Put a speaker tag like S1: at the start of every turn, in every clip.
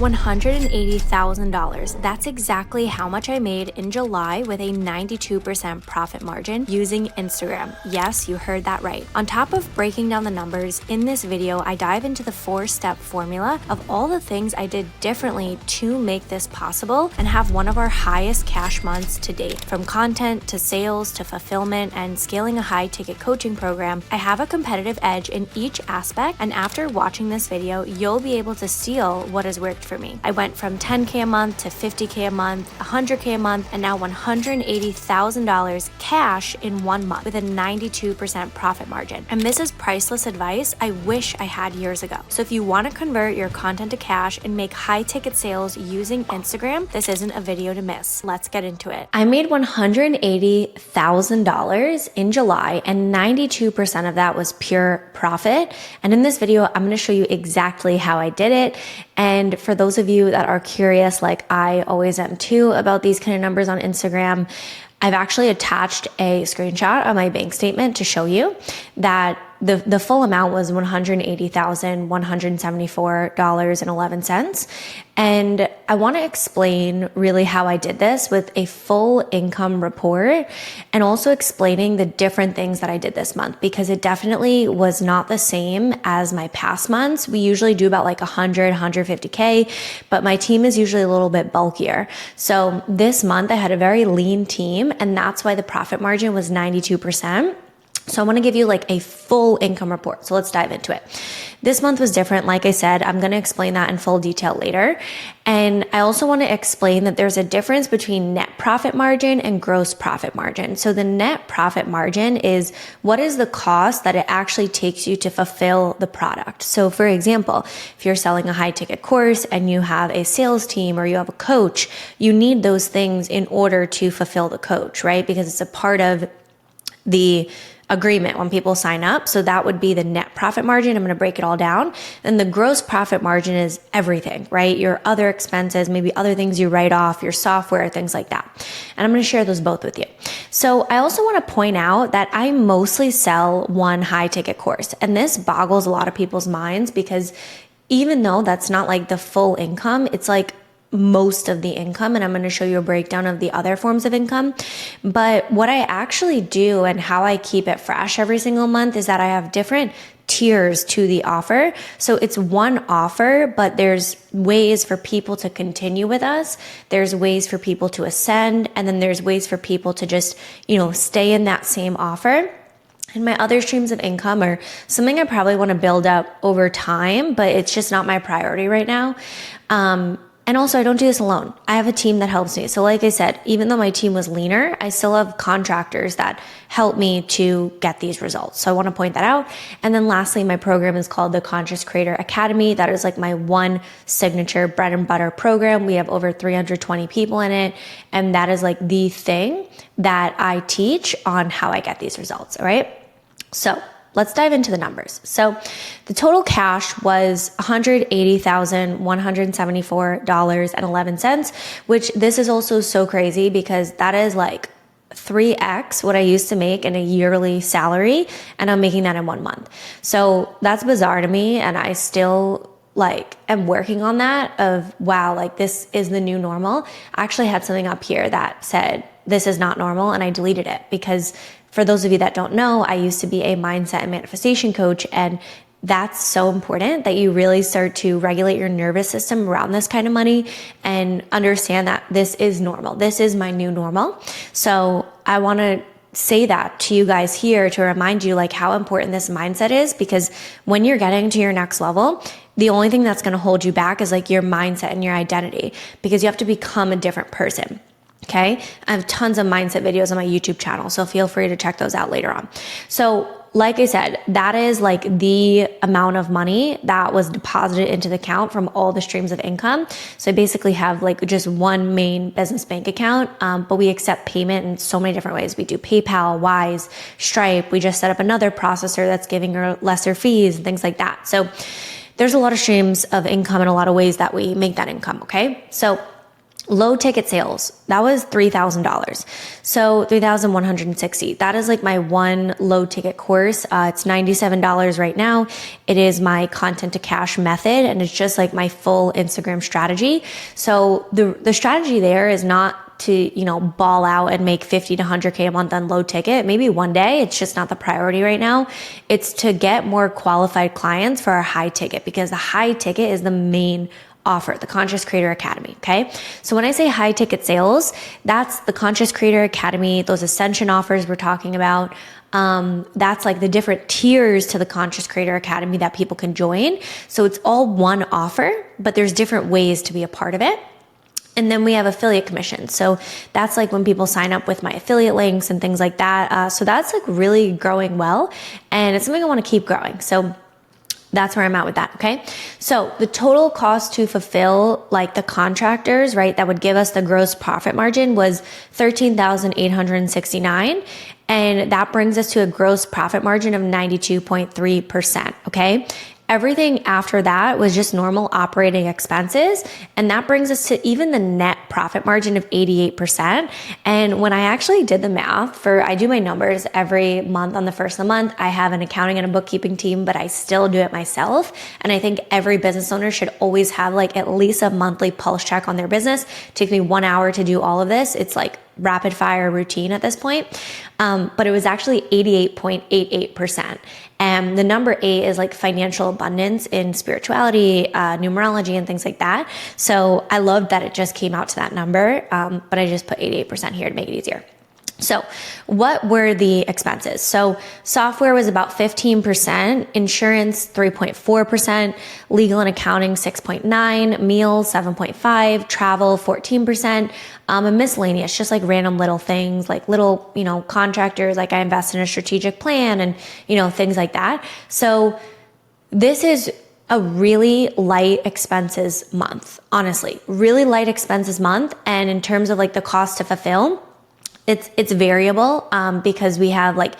S1: $180,000. That's exactly how much I made in July with a 92% profit margin using Instagram. Yes, you heard that right. On top of breaking down the numbers, in this video, I dive into the 4-step formula of all the things I did differently to make this possible and have one of our highest cash months to date. From content to sales to fulfillment and scaling a high-ticket coaching program, I have a competitive edge in each aspect, and after watching this video, you'll be able to steal what has worked for me. I went from 10K a month to 50K a month, 100K a month, and now $180,000 cash in 1 month with a 92% profit margin. And this is priceless advice I wish I had years ago. So if you want to convert your content to cash and make high-ticket sales using Instagram, this isn't a video to miss. Let's get into it. I made $180,000 in July, and 92% of that was pure profit. And in this video, I'm going to show you exactly how I did it. And for those of you that are curious, like I always am too, about these kind of numbers on Instagram, I've actually attached a screenshot of my bank statement to show you that the full amount was $180,174.11. And I want to explain really how I did this with a full income report and also explaining the different things that I did this month, because it definitely was not the same as my past months. We usually do about like 100, 150K, but my team is usually a little bit bulkier. So this month I had a very lean team, and that's why the profit margin was 92%. So I want to give you like a full income report. So let's dive into it. This month was different. Like I said, I'm going to explain that in full detail later. And I also want to explain that there's a difference between net profit margin and gross profit margin. So the net profit margin is what is the cost that it actually takes you to fulfill the product. So for example, if you're selling a high ticket course and you have a sales team or you have a coach, you need those things in order to fulfill the coach, right? Because it's a part of the agreement when people sign up. So that would be the net profit margin. I'm going to break it all down. Then the gross profit margin is everything, right? Your other expenses, maybe other things you write off, your software, things like that. And I'm going to share those both with you. So I also want to point out that I mostly sell one high ticket course. And this boggles a lot of people's minds, because even though that's not like the full income, it's like most of the income, and I'm going to show you a breakdown of the other forms of income. But what I actually do and how I keep it fresh every single month is that I have different tiers to the offer. So it's one offer, but there's ways for people to continue with us. There's ways for people to ascend, and then there's ways for people to just, stay in that same offer. And my other streams of income are something I probably want to build up over time, but it's just not my priority right now. And also, I don't do this alone. I have a team that helps me. So like I said, even though my team was leaner, I still have contractors that help me to get these results. So I want to point that out. And then lastly, my program is called the Conscious Creator Academy. That is like my one signature bread and butter program. We have over 320 people in it. And that is like the thing that I teach on how I get these results. All right. So let's dive into the numbers. So the total cash was $180,174.11, which this is also so crazy because that is like 3x what I used to make in a yearly salary, and I'm making that in 1 month. So that's bizarre to me, and I still am working on that of, wow, like this is the new normal. I actually had something up here that said this is not normal, and I deleted it because for those of you that don't know, I used to be a mindset and manifestation coach, and that's so important that you really start to regulate your nervous system around this kind of money and understand that this is normal. This is my new normal. So I want to say that to you guys here to remind you like how important this mindset is, because when you're getting to your next level, the only thing that's going to hold you back is like your mindset and your identity, because you have to become a different person. Okay. I have tons of mindset videos on my YouTube channel, so feel free to check those out later on. So like I said, that is like the amount of money that was deposited into the account from all the streams of income. So I basically have like just one main business bank account, but we accept payment in so many different ways. We do PayPal, Wise, Stripe. We just set up another processor that's giving her lesser fees and things like that. So there's a lot of streams of income and a lot of ways that we make that income. Okay. So Low ticket sales, that was $3,000. So $3,160. That is like my one low ticket course. It's $97 right now. It is my content to cash method, and it's just like my full Instagram strategy. So the strategy there is not to, ball out and make 50 to 100K a month on low ticket. Maybe one day. It's just not the priority right now. It's to get more qualified clients for our high ticket, because the high ticket is the main offer, the Conscious Creator Academy. Okay. So when I say high ticket sales, that's the Conscious Creator Academy, those ascension offers we're talking about. That's like the different tiers to the Conscious Creator Academy that people can join. So it's all one offer, but there's different ways to be a part of it. And then we have affiliate commission. So that's like when people sign up with my affiliate links and things like that. So that's like really growing well, and it's something I want to keep growing. So that's where I'm at with that. Okay. So the total cost to fulfill like the contractors, right, that would give us the gross profit margin was $13,869. And that brings us to a gross profit margin of 92.3%. Okay. Everything after that was just normal operating expenses. And that brings us to even the net profit margin of 88%. And when I actually did the math I do my numbers every month on the first of the month. I have an accounting and a bookkeeping team, but I still do it myself. And I think every business owner should always have like at least a monthly pulse check on their business. It takes me 1 hour to do all of this. It's like rapid fire routine at this point. But it was actually 88.88%. And the number 8 is like financial abundance in spirituality, numerology, and things like that. So I loved that it just came out to that number. But I just put 88% here to make it easier. So what were the expenses? So software was about 15%, insurance 3.4%, legal and accounting 6.9%, meals 7.5%, travel 14%, and miscellaneous, just like random little things, like little, contractors, like I invest in a strategic plan and, things like that. So this is a really light expenses month, honestly, really light expenses month. And in terms of like the cost to fulfill, it's variable because we have like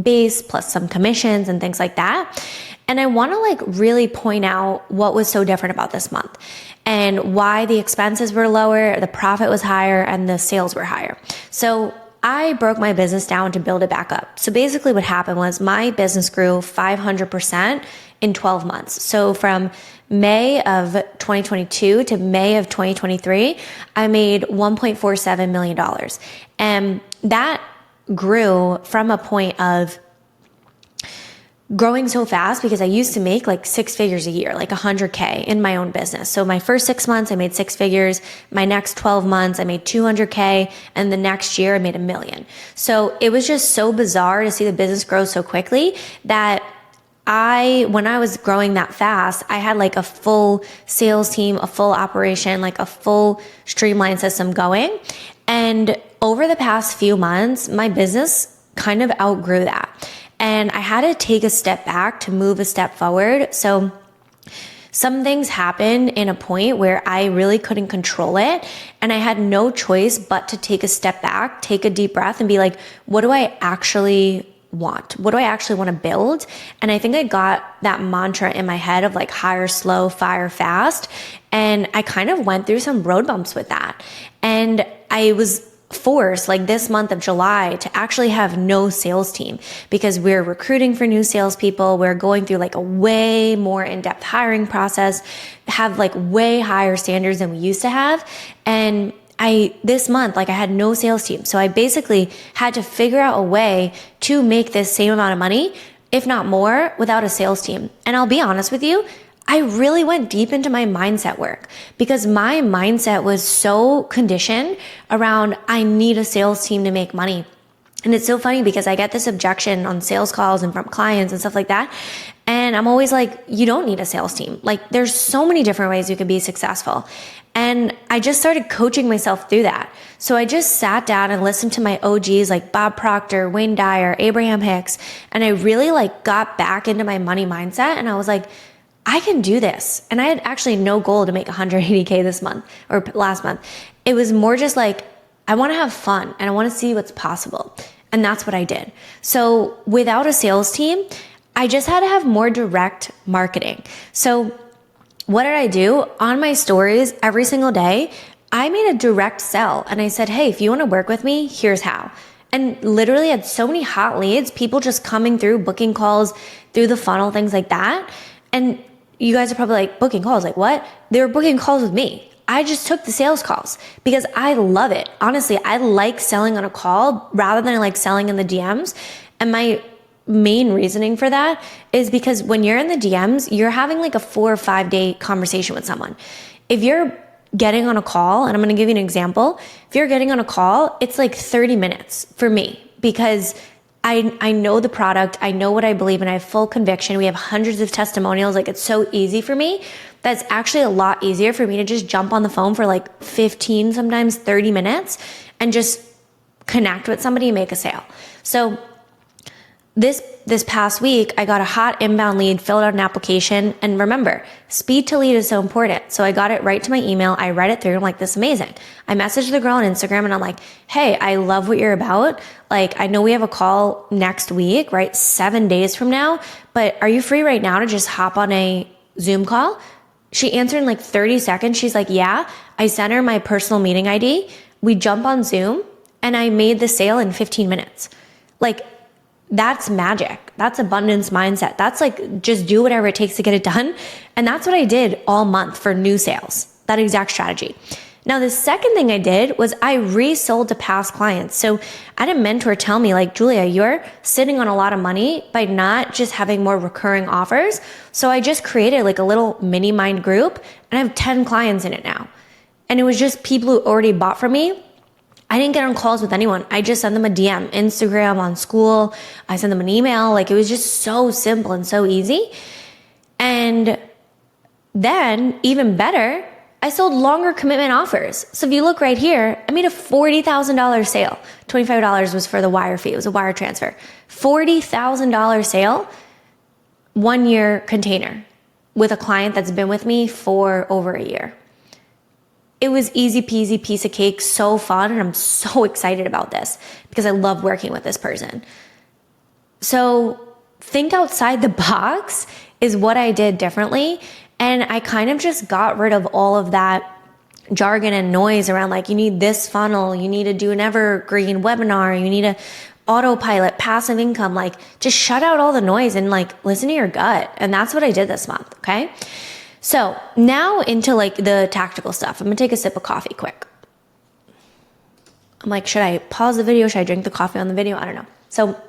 S1: base plus some commissions and things like that. And I want to like really point out what was so different about this month and why the expenses were lower, the profit was higher, and the sales were higher. So I broke my business down to build it back up. So basically what happened was my business grew 500% in 12 months. So from May of 2022 to May of 2023, I made $1.47 million. And that grew from a point of growing so fast because I used to make like 6 figures a year, like 100K in my own business. So my first 6 months, I made 6 figures. My next 12 months, I made 200K. And the next year I made $1 million. So it was just so bizarre to see the business grow so quickly that when I was growing that fast, I had like a full sales team, a full operation, like a full streamlined system going. And over the past few months, my business kind of outgrew that. And I had to take a step back to move a step forward. So some things happened in a point where I really couldn't control it. And I had no choice but to take a step back, take a deep breath, and be like, what do I actually want? What do I actually want to build? And I think I got that mantra in my head of like hire slow, fire fast. And I kind of went through some road bumps with that. And I was forced like this month of July to actually have no sales team because we're recruiting for new salespeople. We're going through like a way more in-depth hiring process, have like way higher standards than we used to have. And this month, like I had no sales team. So I basically had to figure out a way to make this same amount of money, if not more, without a sales team. And I'll be honest with you, I really went deep into my mindset work because my mindset was so conditioned around I need a sales team to make money. And it's so funny because I get this objection on sales calls and from clients and stuff like that. And I'm always like, you don't need a sales team. Like there's so many different ways you can be successful. And I just started coaching myself through that. So I just sat down and listened to my OGs like Bob Proctor, Wayne Dyer, Abraham Hicks. And I really like got back into my money mindset. And I was like, I can do this. And I had actually no goal to make 180K this month or last month. It was more just like, I want to have fun and I want to see what's possible. And that's what I did. So without a sales team, I just had to have more direct marketing. So what did I do? On my stories every single day, I made a direct sell and I said, hey, if you want to work with me, here's how. And literally had so many hot leads, people just coming through, booking calls through the funnel, things like that. And you guys are probably like, booking calls, like what? They were booking calls with me. I just took the sales calls because I love it. Honestly, I like selling on a call rather than I like selling in the DMs. And my main reasoning for that is because when you're in the DMs, you're having like a 4 or 5 day conversation with someone. If you're getting on a call, and I'm going to give you an example. If you're getting on a call, it's like 30 minutes for me because I know the product. I know what I believe in. I have full conviction. We have hundreds of testimonials. Like it's so easy for me. That's actually a lot easier for me to just jump on the phone for like 15, sometimes 30 minutes and just connect with somebody and make a sale. So this past week, I got a hot inbound lead, filled out an application. And remember, speed to lead is so important. So I got it right to my email. I read it through. I'm like, this is amazing. I messaged the girl on Instagram and I'm like, hey, I love what you're about. Like, I know we have a call next week, right? 7 days from now, but are you free right now to just hop on a Zoom call? She answered in like 30 seconds. She's like, yeah. I sent her my personal meeting ID. We jump on Zoom and I made the sale in 15 minutes. Like, that's magic. That's abundance mindset. That's like, just do whatever it takes to get it done. And that's what I did all month for new sales, that exact strategy. Now, the second thing I did was I resold to past clients. So I had a mentor tell me like, Julia, you're sitting on a lot of money by not just having more recurring offers. So I just created like a little mini mind group and I have 10 clients in it now. And it was just people who already bought from me. I didn't get on calls with anyone. I just sent them a DM, Instagram, on school. I sent them an email. Like it was just so simple and so easy. And then even better, I sold longer commitment offers. So if you look right here, I made a $40,000 sale. $25 was for the wire fee. It was a wire transfer. $40,000 sale, 1 year container with a client that's been with me for over a year. It was easy peasy, piece of cake, so fun. And I'm so excited about this because I love working with this person. So think outside the box is what I did differently. And I kind of just got rid of all of that jargon and noise around like, you need this funnel, you need to do an evergreen webinar, you need a autopilot, passive income. Like just shut out all the noise and like listen to your gut. And that's what I did this month. Okay. So now into like the tactical stuff. I'm gonna take a sip of coffee quick. I'm like, should I pause the video? Should I drink the coffee on the video? I don't know. So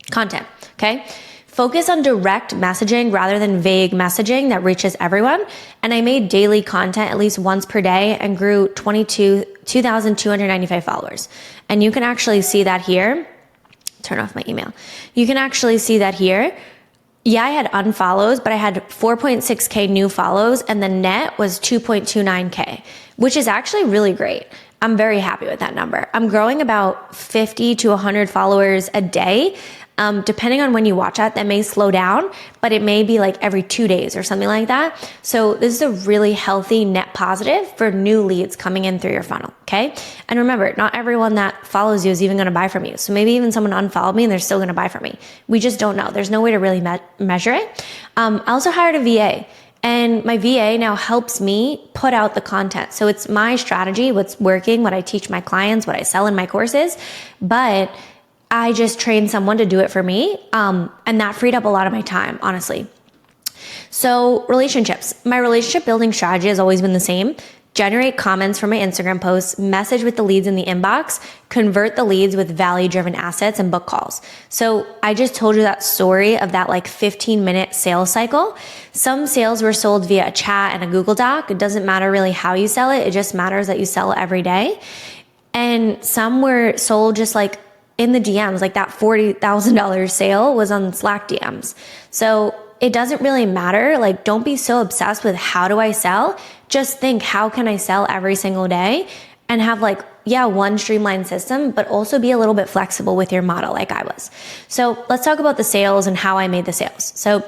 S1: content, okay? Focus on direct messaging rather than vague messaging that reaches everyone. And I made daily content at least once per day and grew 2,295 followers. And you can actually see that here. Turn off my email. You can actually see that here. Yeah, I had unfollows, but I had 4.6K new follows and the net was 2.29K, which is actually really great. I'm very happy with that number. I'm growing about 50 to 100 followers a day. Depending on when you watch that may slow down, but it may be like every 2 days or something like that. So this is a really healthy net positive for new leads coming in through your funnel, okay? And remember, not everyone that follows you is even gonna buy from you. So maybe even someone unfollowed me and they're still gonna buy from me. We just don't know. There's no way to really measure it. I also hired a VA. And my VA now helps me put out the content. So it's my strategy, what's working, what I teach my clients, what I sell in my courses. But I just trained someone to do it for me. And that freed up a lot of my time, honestly. So relationships. My relationship building strategy has always been the same. Generate comments from my Instagram posts, message with the leads in the inbox, convert the leads with value-driven assets, and book calls. So I just told you that story of that like 15-minute sales cycle. Some sales were sold via a chat and a Google Doc. It doesn't matter really how you sell it. It just matters that you sell it every day. And some were sold just like in the DMs, like that $40,000 sale was on Slack DMs. So it doesn't really matter. Like, don't be so obsessed with how do I sell? Just think, how can I sell every single day? And have like, yeah, one streamlined system, but also be a little bit flexible with your model like I was. So let's talk about the sales and how I made the sales. So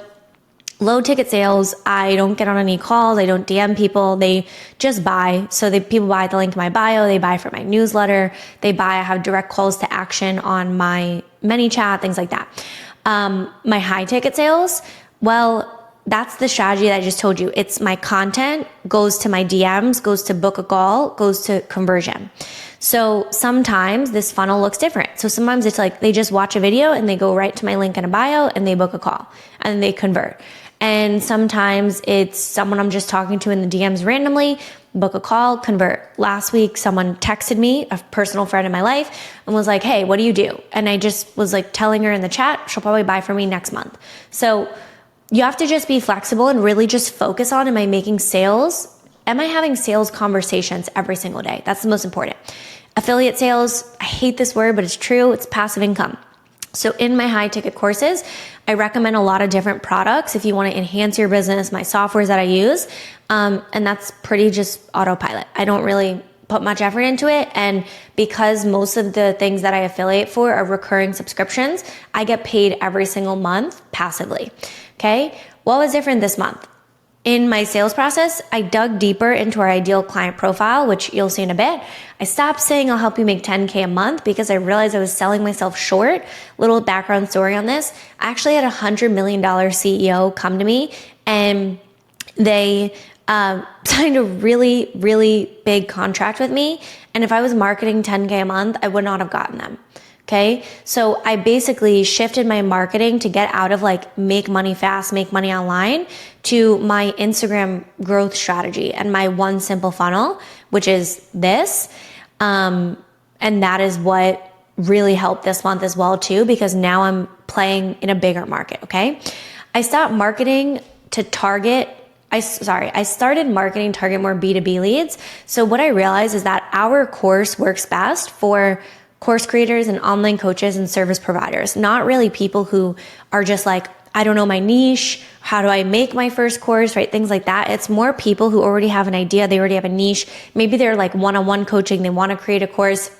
S1: low ticket sales, I don't get on any calls. I don't DM people. They just buy. So people buy the link in my bio. They buy for my newsletter. They buy. I have direct calls to action on my ManyChat, things like that. My high ticket sales, well, that's the strategy that I just told you. It's my content goes to my DMs, goes to book a call, goes to conversion. So sometimes this funnel looks different. So sometimes it's like they just watch a video and they go right to my link in a bio and they book a call and they convert. And sometimes it's someone I'm just talking to in the DMs randomly, book a call, convert. Last week, someone texted me, a personal friend in my life, and was like, hey, what do you do? And I just was like telling her in the chat, she'll probably buy from me next month. So you have to just be flexible and really just focus on, am I making sales? Am I having sales conversations every single day? That's the most important. Affiliate sales, I hate this word, but it's true. It's passive income. So in my high ticket courses, I recommend a lot of different products if you want to enhance your business, my softwares that I use. And that's pretty just autopilot. I don't really put much effort into it. And because most of the things that I affiliate for are recurring subscriptions, I get paid every single month passively. Okay. What was different this month? In my sales process, I dug deeper into our ideal client profile, which you'll see in a bit. I stopped saying I'll help you make 10K a month because I realized I was selling myself short. Little background story on this. I actually had a $100 million CEO come to me and they signed a really, really big contract with me. And if I was marketing 10K a month, I would not have gotten them. Okay. So I basically shifted my marketing to get out of like make money fast, make money online to my Instagram growth strategy and my one simple funnel, which is this. And that is what really helped this month as well too, because now I'm playing in a bigger market. Okay. I stopped marketing to target I started marketing target more B2B leads. So what I realized is that our course works best for course creators and online coaches and service providers, not really people who are just like, I don't know my niche. How do I make my first course, right? Things like that. It's more people who already have an idea. They already have a niche. Maybe they're like one-on-one coaching. They want to create a course.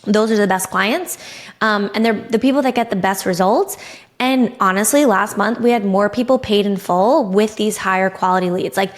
S1: Those are the best clients. And they're the people that get the best results. And honestly, last month we had more people paid in full with these higher quality leads. Like,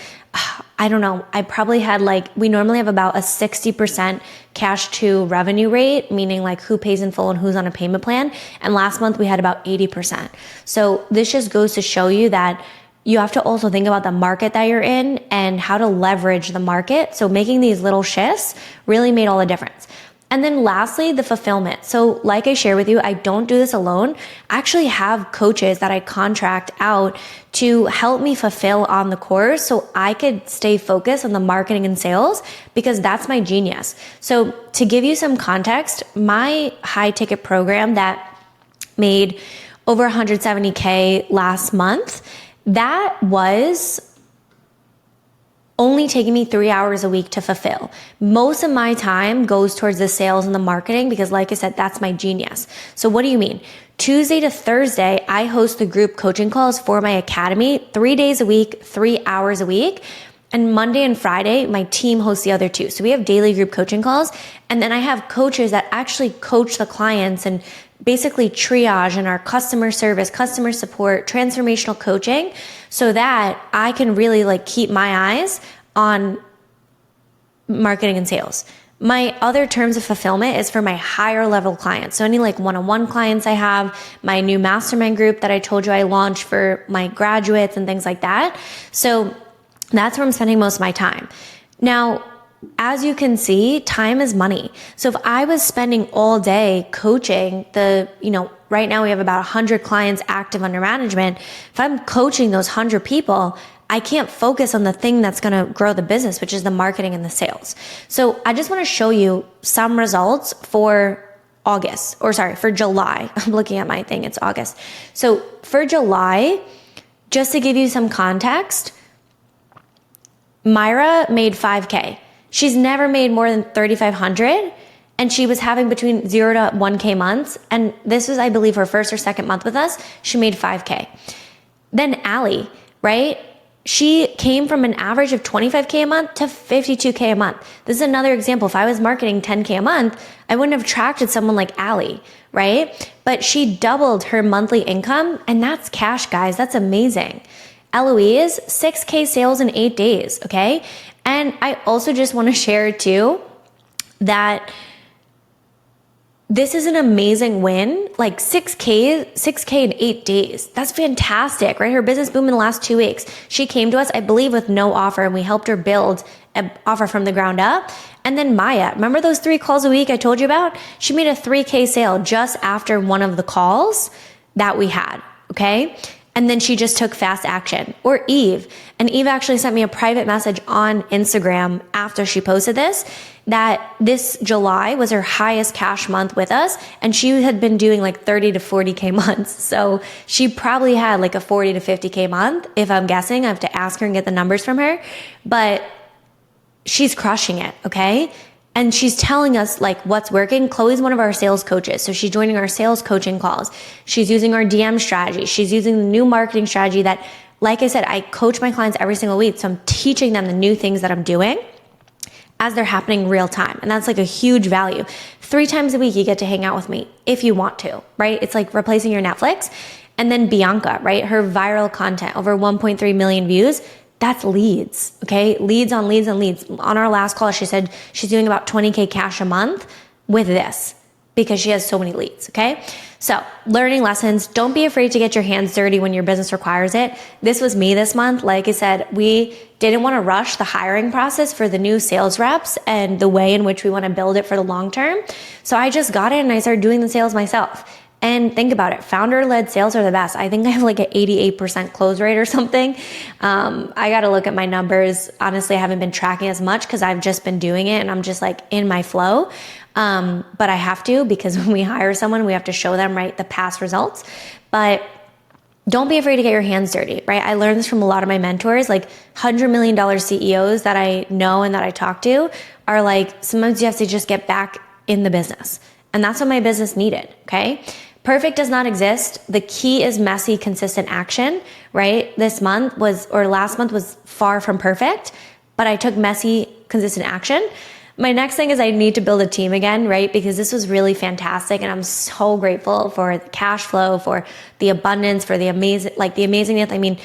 S1: I don't know. I probably had we normally have about a 60% cash to revenue rate, meaning like who pays in full and who's on a payment plan. And last month we had about 80%. So this just goes to show you that you have to also think about the market that you're in and how to leverage the market. So making these little shifts really made all the difference. And then lastly, the fulfillment. So like I share with you, I don't do this alone. I actually have coaches that I contract out to help me fulfill on the course so I could stay focused on the marketing and sales because that's my genius. So to give you some context, my high ticket program that made over 170K last month, that was only taking me 3 hours a week to fulfill. Most of my time goes towards the sales and the marketing because like I said, that's my genius. So what do you mean? Tuesday to Thursday, I host the group coaching calls for my academy 3 days a week, 3 hours a week. And Monday and Friday, my team hosts the other two. So we have daily group coaching calls. And then I have coaches that actually coach the clients and basically triage in our customer service, customer support, transformational coaching so that I can really keep my eyes on marketing and sales. My other terms of fulfillment is for my higher level clients. So any one-on-one clients I have, my new mastermind group that I told you I launched for my graduates and things like that. So that's where I'm spending most of my time. Now, as you can see, time is money. So if I was spending all day coaching right now we have about 100 clients active under management. If I'm coaching those 100 people, I can't focus on the thing that's going to grow the business, which is the marketing and the sales. So I just want to show you some results for July. I'm looking at my thing. It's August. So for July, just to give you some context, Myra made 5K. She's never made more than 3,500 and she was having between 0 to 1K months. And this was, I believe, her first or second month with us. She made 5K. Then Allie, right? She came from an average of 25K a month to 52K a month. This is another example. If I was marketing 10K a month, I wouldn't have attracted someone like Allie, right? But she doubled her monthly income and that's cash, guys. That's amazing. Eloise, 6K sales in 8 days, okay? And I also just want to share too that this is an amazing win. Like 6K in 8 days. That's fantastic, right? Her business boomed in the last 2 weeks. She came to us, I believe, with no offer, and we helped her build an offer from the ground up. And then Maya, remember those 3 calls a week I told you about? She made a 3K sale just after one of the calls that we had, okay? And then she just took fast action. Or Eve. And Eve actually sent me a private message on Instagram after she posted this, that this July was her highest cash month with us. And she had been doing like 30 to 40K months. So she probably had like a 40 to 50K month, if I'm guessing. I have to ask her and get the numbers from her. But she's crushing it, okay? And she's telling us like what's working. Chloe's one of our sales coaches. So she's joining our sales coaching calls. She's using our DM strategy. She's using the new marketing strategy that, like I said, I coach my clients every single week. So I'm teaching them the new things that I'm doing as they're happening real time. And that's like a huge value. 3 times a week, you get to hang out with me if you want to, right? It's like replacing your Netflix. And then Bianca, right? Her viral content, over 1.3 million views. That's leads, okay? Leads on leads on leads. On our last call, she said she's doing about 20K cash a month with this because she has so many leads, okay? So learning lessons, don't be afraid to get your hands dirty when your business requires it. This was me this month. Like I said, we didn't want to rush the hiring process for the new sales reps and the way in which we want to build it for the long term. So I just got it and I started doing the sales myself. And think about it, founder-led sales are the best. I think I have like an 88% close rate or something. I got to look at my numbers. Honestly, I haven't been tracking as much because I've just been doing it and I'm just like in my flow. But I have to, because when we hire someone, we have to show them, right, the past results. But don't be afraid to get your hands dirty, right? I learned this from a lot of my mentors, like $100 million CEOs that I know and that I talk to are like, sometimes you have to just get back in the business. And that's what my business needed, okay? Perfect does not exist. The key is messy, consistent action, right? Last month was far from perfect, but I took messy, consistent action. My next thing is I need to build a team again, right? Because this was really fantastic and I'm so grateful for the cash flow, for the abundance, for the amazingness. I mean,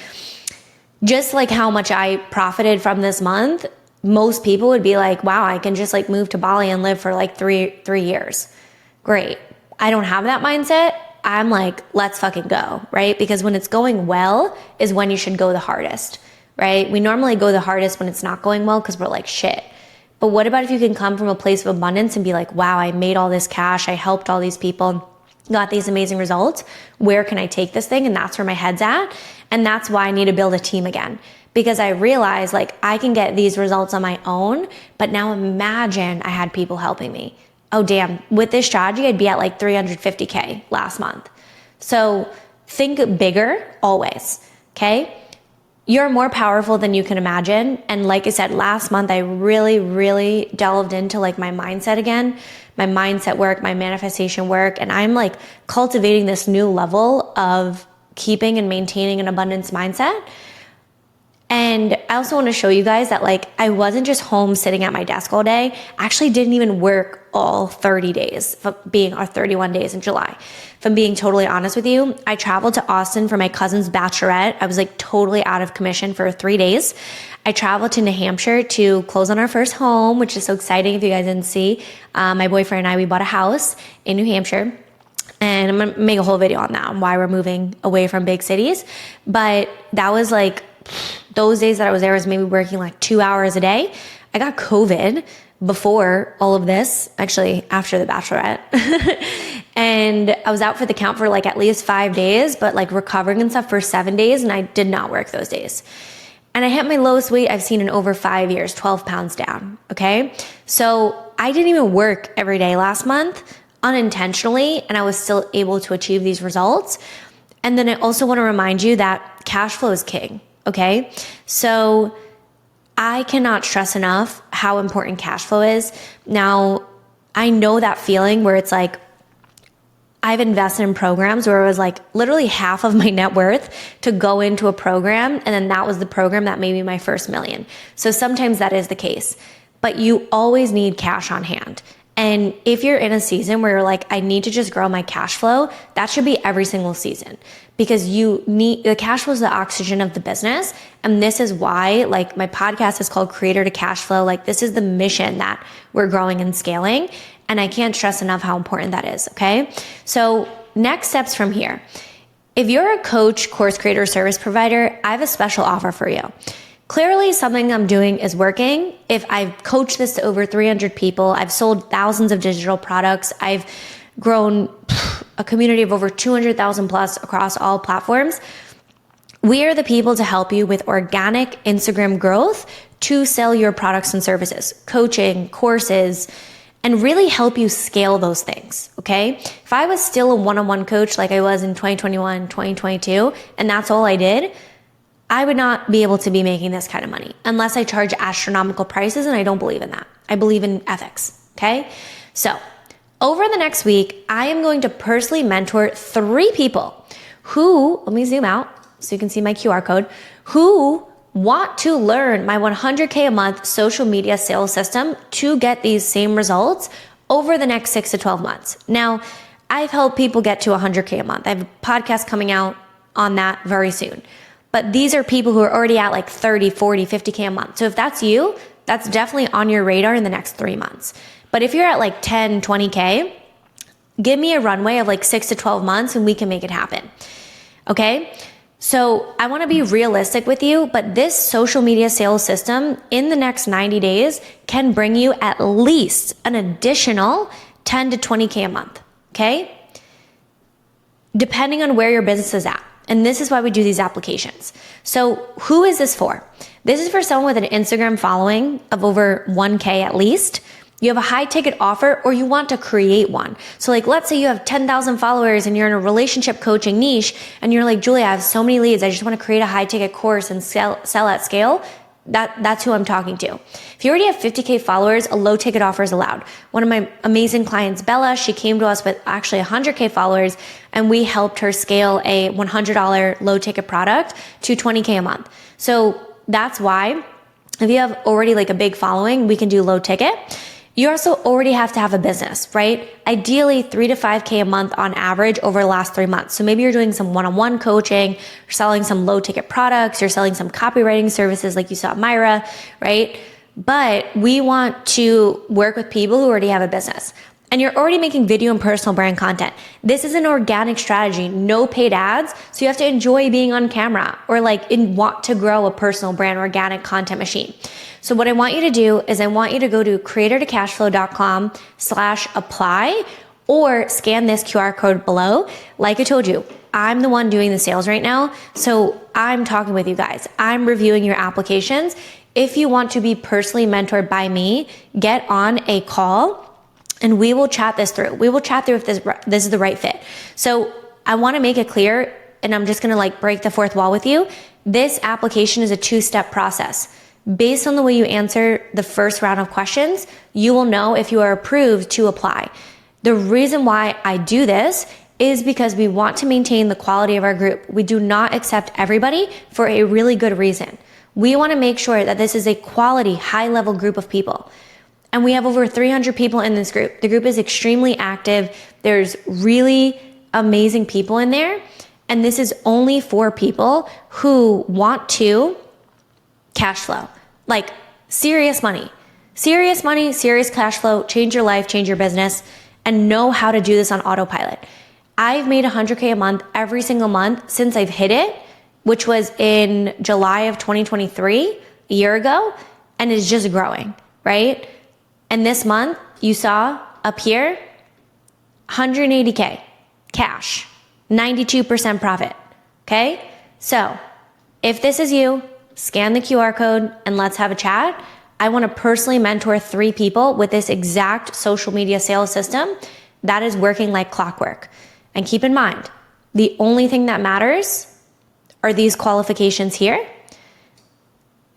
S1: just like how much I profited from this month, most people would be like, wow, I can just like move to Bali and live for like three years. Great. I don't have that mindset. I'm like, let's fucking go, right? Because when it's going well is when you should go the hardest, right? We normally go the hardest when it's not going well because we're like, shit. But what about if you can come from a place of abundance and be like, wow, I made all this cash. I helped all these people, got these amazing results. Where can I take this thing? And that's where my head's at. And that's why I need to build a team again. Because I realized like I can get these results on my own, but now imagine I had people helping me. Oh damn, with this strategy, I'd be at like 350K last month. So think bigger always, okay? You're more powerful than you can imagine. And like I said, last month, I really, really delved into like my mindset again, my mindset work, my manifestation work. And I'm like cultivating this new level of keeping and maintaining an abundance mindset. And I also want to show you guys that like I wasn't just home sitting at my desk all day. I actually didn't even work all 30 days, being our 31 days in July. If I'm being totally honest with you, I traveled to Austin for my cousin's bachelorette. I was like totally out of commission for 3 days. I traveled to New Hampshire to close on our first home, which is so exciting if you guys didn't see. My boyfriend and I, we bought a house in New Hampshire. And I'm going to make a whole video on that, on why we're moving away from big cities. But that was like, those days that I was there, I was maybe working like 2 hours a day. I got COVID before all of this, actually after the bachelorette. And I was out for the count for like at least 5 days, but like recovering and stuff for 7 days. And I did not work those days. And I hit my lowest weight I've seen in over 5 years, 12 pounds down. Okay. So I didn't even work every day last month unintentionally. And I was still able to achieve these results. And then I also want to remind you that cash flow is king. Okay. So I cannot stress enough how important cash flow is. Now, I know that feeling where it's like, I've invested in programs where it was like literally half of my net worth to go into a program. And then that was the program that made me my first million. So sometimes that is the case, but you always need cash on hand. And if you're in a season where you're like, I need to just grow my cash flow, that should be every single season, because the cash flow is the oxygen of the business. And this is why like my podcast is called Creator to Cash Flow. Like this is the mission that we're growing and scaling. And I can't stress enough how important that is, okay? So next steps from here. If you're a coach, course creator, service provider, I have a special offer for you. Clearly something I'm doing is working. If I've coached this to over 300 people, I've sold thousands of digital products, I've grown a community of over 200,000 plus across all platforms. We are the people to help you with organic Instagram growth to sell your products and services, coaching, courses, and really help you scale those things, okay? If I was still a one-on-one coach like I was in 2021, 2022, and that's all I did, I would not be able to be making this kind of money unless I charge astronomical prices, and I don't believe in that. I believe in ethics, okay? So over the next week, I am going to personally mentor 3 people who, let me zoom out so you can see my QR code, who want to learn my 100K a month social media sales system to get these same results over the next 6 to 12 months. Now, I've helped people get to 100K a month. I have a podcast coming out on that very soon. But these are people who are already at like 30, 40, 50K a month. So if that's you, that's definitely on your radar in the next 3 months. But if you're at like 10, 20K, give me a runway of like 6 to 12 months and we can make it happen. Okay? So I want to be realistic with you, but this social media sales system in the next 90 days can bring you at least an additional 10 to 20K a month. Okay? Depending on where your business is at. And this is why we do these applications. So who is this for? This is for someone with an Instagram following of over 1K at least. You have a high ticket offer or you want to create one. So like, let's say you have 10,000 followers and you're in a relationship coaching niche and you're like, Julia, I have so many leads. I just want to create a high ticket course and sell at scale. That's who I'm talking to. If you already have 50K followers, a low ticket offer is allowed. One of my amazing clients, Bella, she came to us with actually 100K followers and we helped her scale a $100 low ticket product to 20K a month. So that's why if you have already like a big following, we can do low ticket. You also already have to have a business, right? Ideally 3 to 5K a month on average over the last 3 months. So maybe you're doing some one-on-one coaching, you're selling some low ticket products, you're selling some copywriting services like you saw at Myra, right? But we want to work with people who already have a business. And you're already making video and personal brand content. This is an organic strategy, no paid ads. So you have to enjoy being on camera or want to grow a personal brand organic content machine. So what I want you to do is I want you to go to creatortocashflow.com/apply or scan this QR code below. Like I told you, I'm the one doing the sales right now. So I'm talking with you guys. I'm reviewing your applications. If you want to be personally mentored by me, get on a call and we will chat this through. We will chat through if this is the right fit. So I want to make it clear, and I'm just going to break the fourth wall with you. This application is a 2-step process. Based on the way you answer the first round of questions, you will know if you are approved to apply. The reason why I do this is because we want to maintain the quality of our group. We do not accept everybody for a really good reason. We want to make sure that this is a quality, high-level group of people. And we have over 300 people in this group. The group is extremely active. There's really amazing people in there. And this is only for people who want to cash flow, like serious money, serious cash flow, change your life, change your business, and know how to do this on autopilot. I've made 100K a month every single month since I've hit it, which was in July of 2023, a year ago, and it's just growing, right? And this month, you saw up here, 180K cash, 92% profit, okay? So if this is you, scan the QR code and let's have a chat. I want to personally mentor 3 people with this exact social media sales system that is working like clockwork. And keep in mind, the only thing that matters are these qualifications here,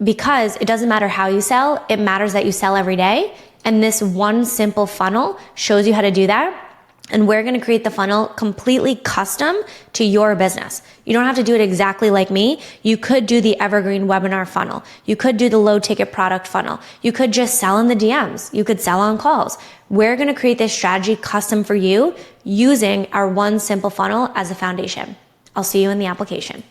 S1: because it doesn't matter how you sell, it matters that you sell every day. And this one simple funnel shows you how to do that. And we're going to create the funnel completely custom to your business. You don't have to do it exactly like me. You could do the evergreen webinar funnel. You could do the low ticket product funnel. You could just sell in the DMs. You could sell on calls. We're going to create this strategy custom for you using our one simple funnel as a foundation. I'll see you in the application.